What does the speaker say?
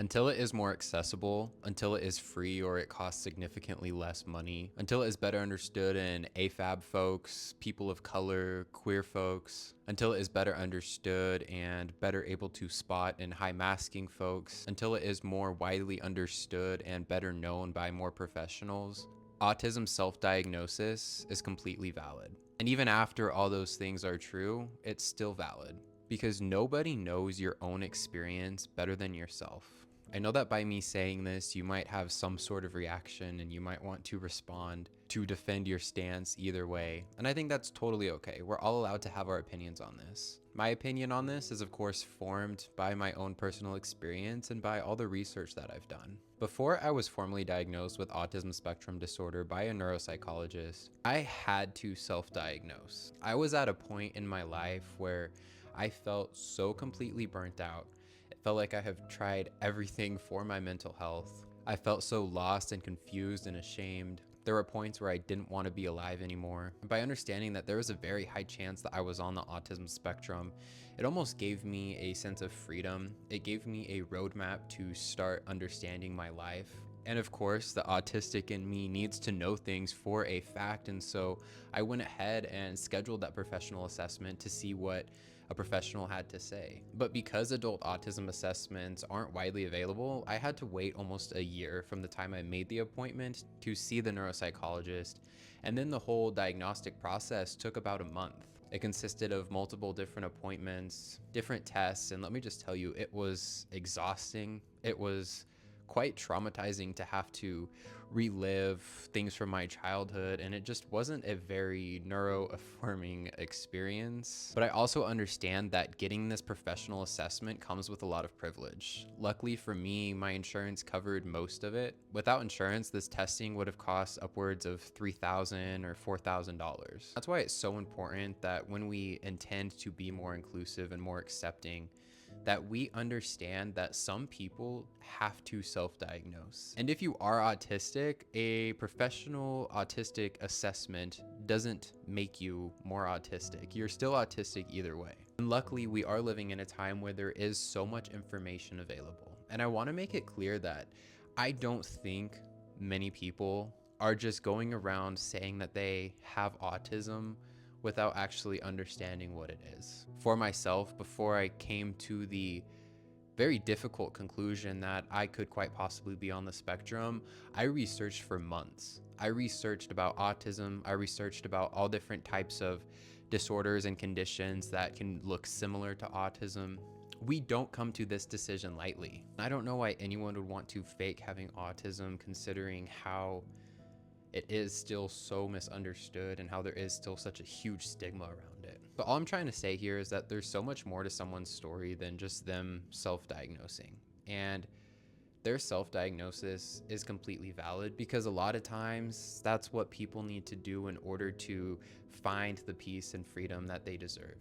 Until it is more accessible, until it is free or it costs significantly less money, until it is better understood in AFAB folks, people of color, queer folks, until it is better understood and better able to spot in high masking folks, until it is more widely understood and better known by more professionals, autism self-diagnosis is completely valid. And even after all those things are true, it's still valid because nobody knows your own experience better than yourself. I know that by me saying this, you might have some sort of reaction and you might want to respond to defend your stance either way. And I think that's totally okay. We're all allowed to have our opinions on this. My opinion on this is of course formed by my own personal experience and by all the research that I've done. Before I was formally diagnosed with autism spectrum disorder by a neuropsychologist, I had to self-diagnose. I was at a point in my life where I felt so completely burnt out. It felt like I have tried everything for my mental health. I felt so lost and confused and ashamed. There were points where I didn't want to be alive anymore. By understanding that there was a very high chance that I was on the autism spectrum, it almost gave me a sense of freedom. It gave me a roadmap to start understanding my life. And of course, the autistic in me needs to know things for a fact. And so I went ahead and scheduled that professional assessment to see what a professional had to say. But because adult autism assessments aren't widely available, I had to wait almost a year from the time I made the appointment to see the neuropsychologist. And then the whole diagnostic process took about a month. It consisted of multiple different appointments, different tests, and let me just tell you, it was exhausting. It was quite traumatizing to have to relive things from my childhood, and it just wasn't a very neuro-affirming experience. But I also understand that getting this professional assessment comes with a lot of privilege. Luckily for me, my insurance covered most of it. Without insurance, this testing would have cost upwards of $3,000 or $4,000. That's why it's so important that when we intend to be more inclusive and more accepting, that we understand that some people have to self-diagnose. And if you are autistic, a professional autistic assessment doesn't make you more autistic. You're still autistic either way. And luckily, we are living in a time where there is so much information available. And I want to make it clear that I don't think many people are just going around saying that they have autism without actually understanding what it is. For myself, before I came to the very difficult conclusion that I could quite possibly be on the spectrum, I researched for months. I researched about autism. I researched about all different types of disorders and conditions that can look similar to autism. We don't come to this decision lightly. I don't know why anyone would want to fake having autism, considering how it is still so misunderstood and how there is still such a huge stigma around it. But all I'm trying to say here is that there's so much more to someone's story than just them self-diagnosing. And their self-diagnosis is completely valid because a lot of times that's what people need to do in order to find the peace and freedom that they deserve.